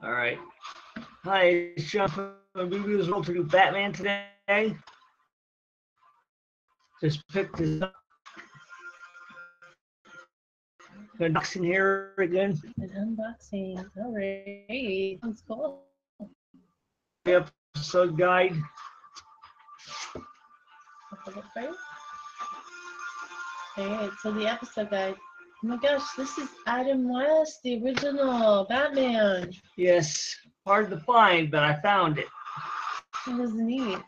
All right. Hi, it's Sean from Beebe's World to do Batman today. Just picked this up. Unboxing here again. An unboxing. All right. That's cool. Episode guide. Alright, so the episode guide. Oh my gosh, this is Adam West, the original Batman. Yes, hard to find, but I found it. It was neat.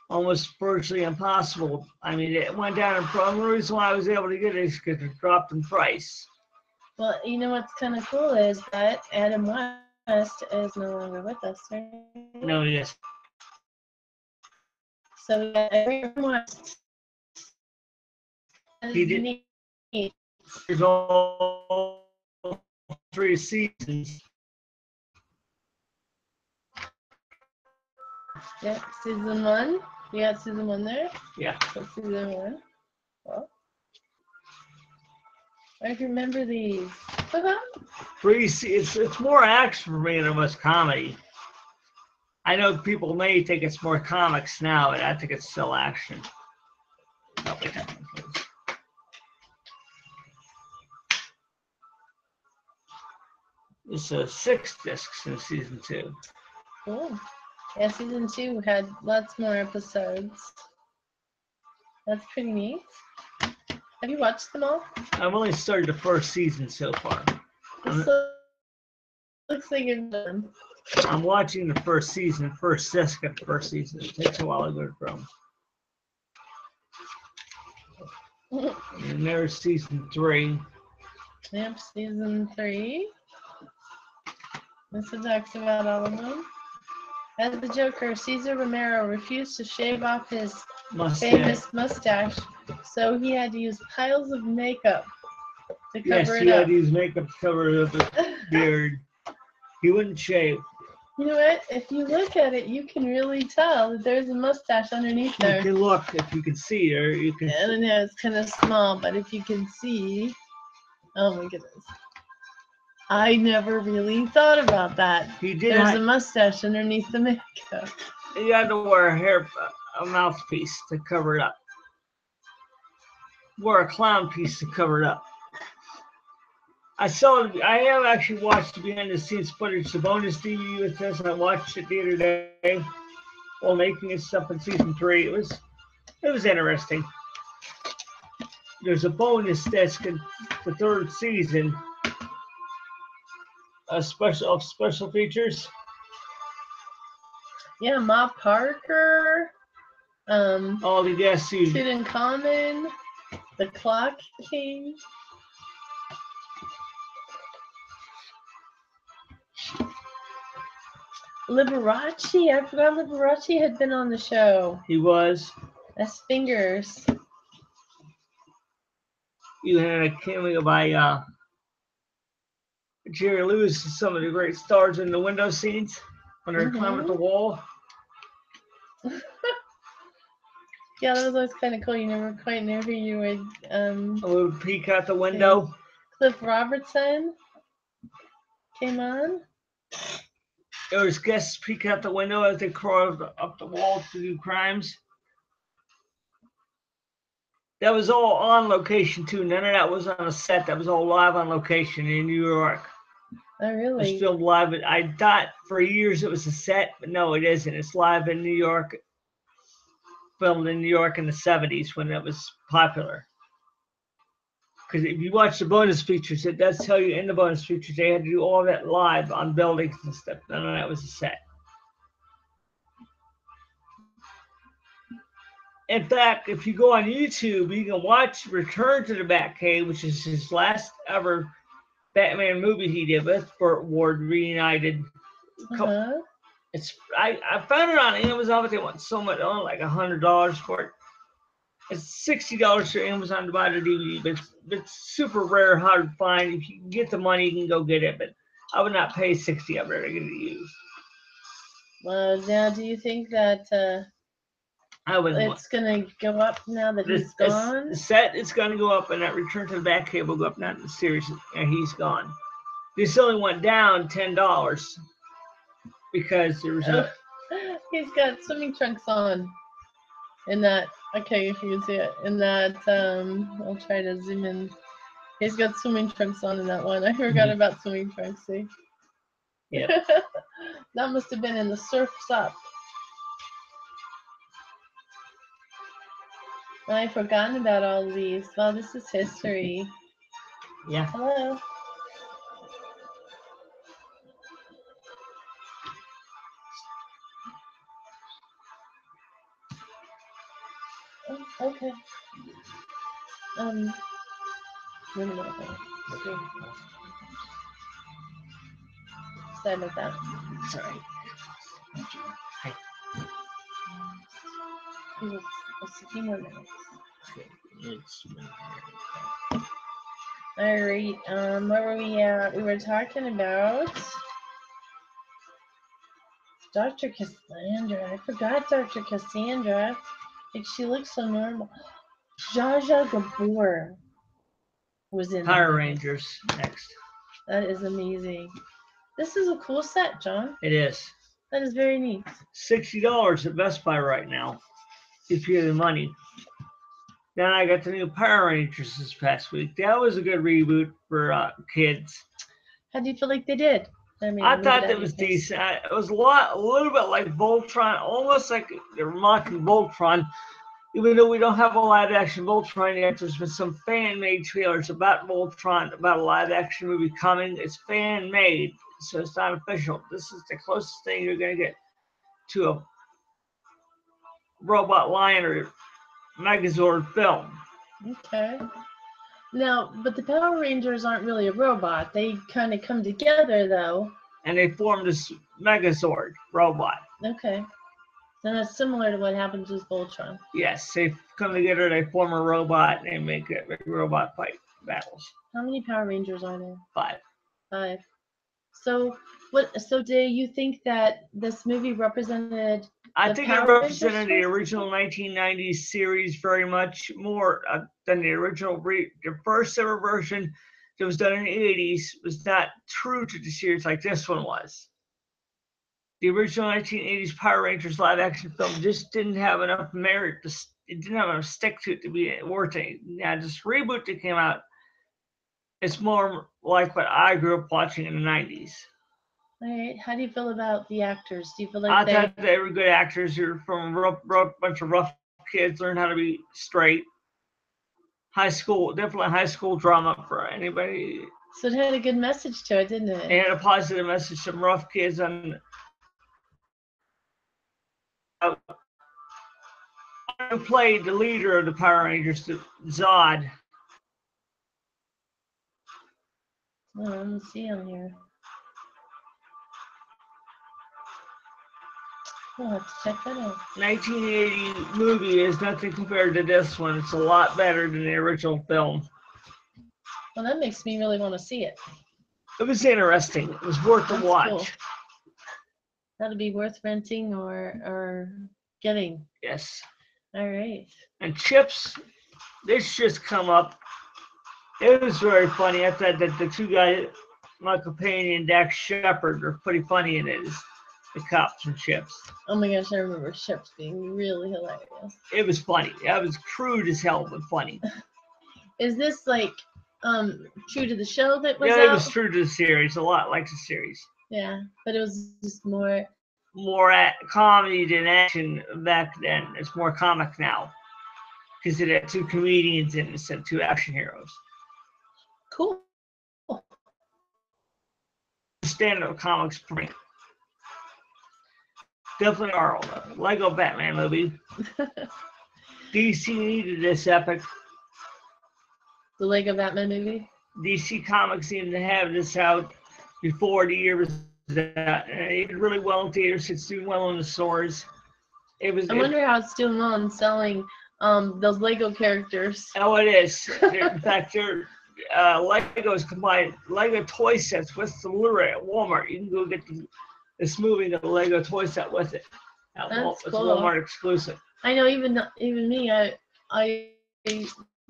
Almost virtually impossible. I mean, it went down in price. The reason why I was able to get it is because it dropped in price. Well, you know what's kind of cool is that Adam West is no longer with us, right? No, yes. So Adam West. He did. Neat. There's all 3 seasons. Yep, season 1. You got season 1 there? Yeah. That's season 1. Well, I remember these. 3 it's more action for me than it was comedy. I know people may think it's more comics now, but I think it's still action. It's 6 discs in season 2. Cool. Yeah, season 2 had lots more episodes. That's pretty neat. Have you watched them all? I've only started the first season so far. This looks like you're done. I'm watching the first season, first disc of the first season. It takes a while to go from. And there's season 3. Yep, season 3. This talks about all of them. As the Joker, Cesar Romero refused to shave off his famous mustache, so he had to use piles of makeup to cover it up. Yes, he had to use makeup to cover up his beard. He wouldn't shave. You know what? If you look at it, you can really tell that there's a mustache underneath there. You can look if you can see there. You can. I don't know, it's kind of small, but if you can see, oh my goodness. I never really thought about that. There's a mustache underneath the makeup. You had to wear a mouthpiece to cover it up. Wear a clown piece to cover it up. I have actually watched the behind the scenes footage, the bonus DVD with this, and I watched it the other day while making this stuff in season 3. It was interesting. There's a bonus disc in the 3rd season. Special features. Yeah, Ma Parker. All the guests. Tutankhamun, the Clock King. Liberace. I forgot Liberace had been on the show. He was. That's Fingers. You had a cameo by Jerry Lewis, some of the great stars in the window scenes when they're climbing up the wall. Yeah, that was always kind of cool. You never quite knew who you would. I would peek out the window. Cliff Robertson came on. There was guests peek out the window as they crawled up the wall to do crimes. That was all on location too. None of that was on a set. That was all live on location in New York. Oh, really? It was filmed live. I thought for years it was a set, but no, it isn't. It's live in New York. Filmed in New York in the 70s when it was popular. Because if you watch the bonus features, it does tell you in the bonus features they had to do all that live on buildings and stuff. None of that was a set. In fact, if you go on YouTube, you can watch Return to the Batcave, which is his last ever Batman movie he did with Burt Ward reunited. I found it on Amazon, but they want so much, like $100 for it. It's $60 for Amazon to buy the DVD, but it's super rare, hard to find. If you can get the money, you can go get it, but I would not pay $60. I'd rather get it used. Well, now do you think that it's going to go up now that he's gone? The set is going to go up, and that Return to the Batcave will go up, not in the series, and he's gone. This only went down $10. because there's a He's got swimming trunks on. In that, okay, if you can see it. In that, I'll try to zoom in. He's got swimming trunks on in that one. I forgot about swimming trunks, see? yeah. That must have been in the Surf's Up. I've forgotten about all these. Wow, this is history. Yeah. Hello. Oh, okay. Wait a minute. Okay. Sorry about that. It's all right. A few more minutes. It's All right. Where were we at? We were talking about Dr. Cassandra. I forgot Dr. Cassandra. Like, she looks so normal. Zsa Zsa Gabor was in Power the Rangers next. That is amazing. This is a cool set, John. It is. That is very neat. $60 at Best Buy right now, if you have the money. Then I got the new Power Rangers this past week. That was a good reboot for kids. How do you feel like they did? I thought that was decent. It was a little bit like Voltron, almost like they're mocking Voltron. Even though we don't have a live-action Voltron yet, there's been some fan-made trailers about Voltron, about a live-action movie coming. It's fan-made, so it's not official. This is the closest thing you're going to get to a robot lion or Megazord film. Okay. Now, but the Power Rangers aren't really a robot. They kind of come together, though. And they formed this Megazord robot. Okay. So that's similar to what happens with Voltron. Yes, they come together, they form a robot, and they make robot fight battles. How many Power Rangers are there? 5. 5. So do you think that this movie represented I think it represented the original 1990s series very much more than the original. The first ever version that was done in the 80s was not true to the series like this one was. The original 1980s Power Rangers live action film just didn't have enough merit. It didn't have enough stick to it to be worth it. Now, this reboot that came out, it's more like what I grew up watching in the 90s. All right. How do you feel about the actors? Do you feel like I thought they were good actors. You're from a bunch of rough kids, learn how to be straight. Definitely high school drama for anybody. So it had a good message to it, didn't it? It had a positive message. Some rough kids on. Who played the leader of the Power Rangers, Zod. Oh, let me see on here. I'll have to check that out. 1980 movie is nothing compared to this one. It's a lot better than the original film. Well, that makes me really want to see it. It was interesting. It was worth the watch. Cool. That'll be worth renting or getting. Yes. All right. And Chips, this just come up. It was very funny. I thought that the two guys, Michael Payne and Dax Shepard, are pretty funny in it. The cops from Chips. Oh my gosh, I remember Chips being really hilarious. It was funny. That was crude as hell, but funny. Is this like true to the show that was out? Yeah, it was true to the series. A lot like the series. Yeah, but it was just more comedy than action back then. It's more comic now because it had 2 comedians in it instead of 2 action heroes. Cool. Stand-up comics for me. Definitely are. Lego Batman movie. DC needed this epic. The Lego Batman movie? DC Comics seemed to have this out before the year was out. It did really well in theaters. It's doing well in the stores. I wonder how it's doing well in selling those Lego characters. Oh, it is. In fact, they're Legos combined Lego toy sets with the Blu-ray at Walmart. You can go get this movie, the Lego toy set with it. That's it's cool. Walmart exclusive. I know, even me, I think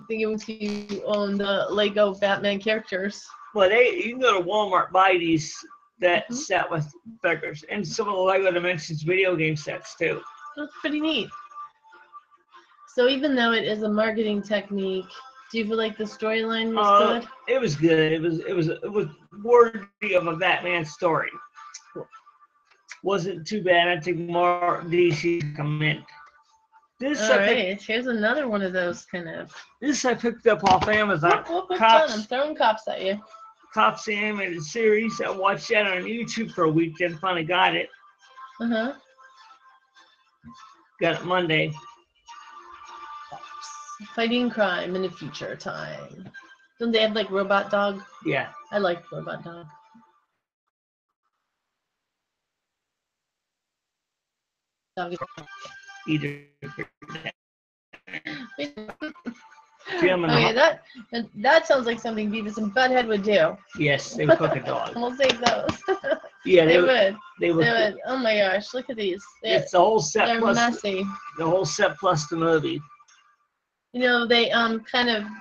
it was you own the Lego Batman characters. Well, you can go to Walmart, buy these that set with figures, and some of the Lego Dimensions video game sets too. That's pretty neat. So even though it is a marketing technique, do you feel like the storyline was good? It was good. It was worthy of a Batman story. Wasn't too bad. I think more DC come in. Here's another one of those kind of. This I picked up off Amazon. John, I'm throwing cops at you. Cops, the animated series. I watched that on YouTube for a week, then finally got it. Got it Monday. Fighting crime in the future time. Don't they have like Robot Dog? Yeah. I like Robot Dog. Either. That sounds like something Beavis and Butthead would do. Yes, they would cook a dog. We'll save those. Yeah, they would. They would. Oh my gosh, look at these. It's the whole set. They're plus messy. The whole set plus the movie. You know, they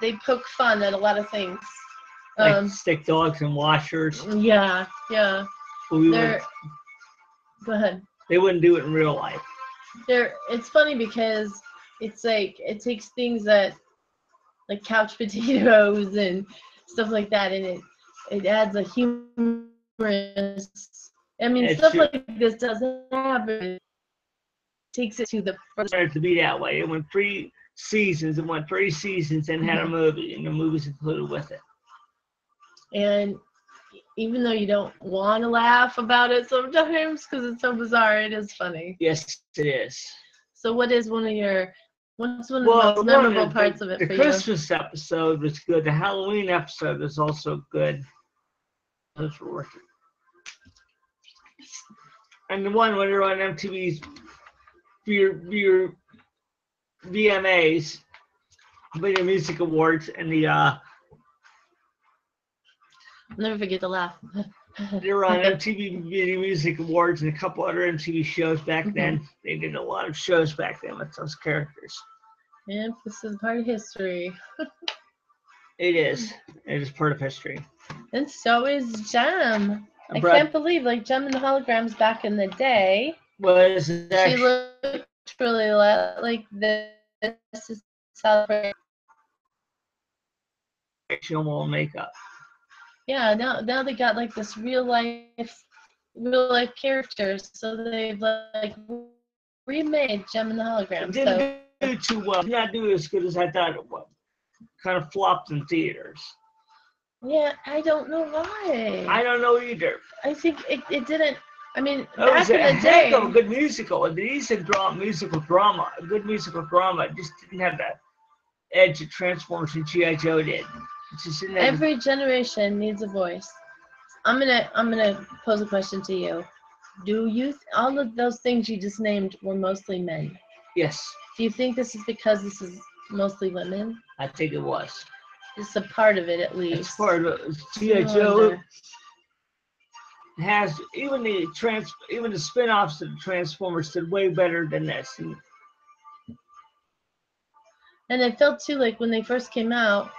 they poke fun at a lot of things. Like stick dogs and washers. Yeah. Go ahead. They wouldn't do it in real life. It's funny because it's like it takes things that like couch potatoes and stuff like that, and it adds a humorous. I mean, stuff like this doesn't happen. Takes it to the further to be that way. It went 3 seasons. It went 3 seasons and had a movie, and the movie's included with it. And even though you don't want to laugh about it sometimes because it's so bizarre, it is funny. Yes, it is. So, what's one of the most memorable parts of it for you? The Christmas episode was good. The Halloween episode was also good. Those were working. And the one when they're on MTV's VMAs, Video Music Awards, and the I'll never forget the laugh. They were on MTV Video Music Awards and a couple other MTV shows back then. They did a lot of shows back then with those characters. Yeah, this is part of history. It is. It is part of history. And so is Gem. I can't believe, like, Gem and the Holograms back in the day. She looked really like this. Is celebrating. Facial makeup. Yeah, now they got like this real life characters, so they've like remade Gem and the Holograms. Didn't do too well. Did not do as good as I thought it would. Kind of flopped in theaters. Yeah, I don't know why. I don't know either. I think it didn't. I mean, it was a heck of a good musical. It is a musical drama. A good musical drama. It just didn't have that edge that Transformers and G.I. Joe did. Every generation needs a voice. I'm gonna pose a question to you. Do you all of those things you just named were mostly men? Yes. Do you think this is because this is mostly women? I think it was. It's a part of it, at least. It's part of it. G.I. Joe has even the spin-offs of the Transformers did way better than this. And it felt too like when they first came out,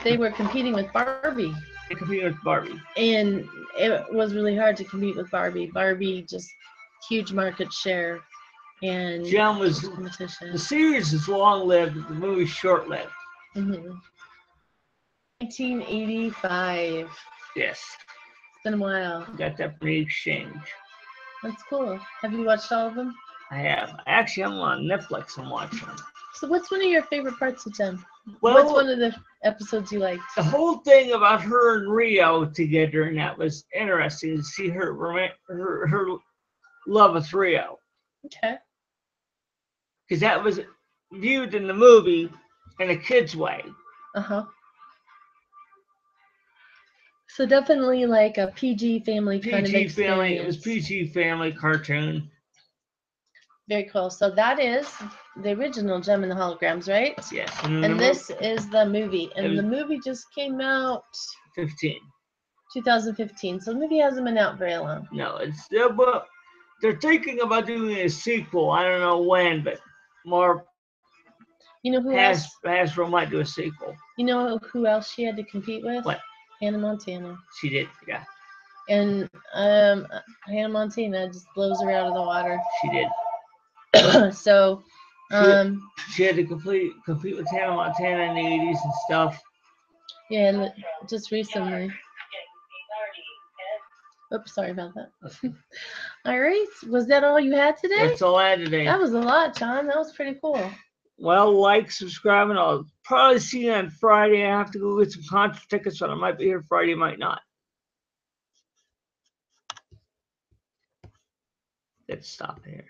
they were competing with Barbie. They competed with Barbie. And it was really hard to compete with Barbie. Barbie just huge market share. And Gem was competition. The series is long-lived, the movie's short-lived. 1985. Yes. It's been a while. Got that free exchange. That's cool. Have you watched all of them? I have. Actually, I'm on Netflix. I'm watching them. So what's one of your favorite parts of Gem? Well, what's one of the episodes you liked? The whole thing about her and Rio together, and that was interesting to see her love with Rio. Okay. Because that was viewed in the movie in a kid's way. So definitely like a PG family kind of experience. Family. It was PG family cartoon. Very cool. So that is the original Gem and the Holograms, right? Yes. And this is the movie. And the movie just came out 2015. So the movie hasn't been out very long. No, but they're thinking about doing a sequel. I don't know when, but more. You know who else? Hasbro might do a sequel. You know who else she had to compete with? What? Hannah Montana. She did, yeah. And Hannah Montana just blows her out of the water. She did. So she had to compete with Hannah Montana in the 80s and stuff. Yeah, just recently. Oops, sorry about that. Okay. All right. Was that all you had today? That's all I had today. That was a lot, John. That was pretty cool. Well, like, subscribe, and I'll probably see you on Friday. I have to go get some concert tickets, so I might be here Friday, might not. Let's stop here.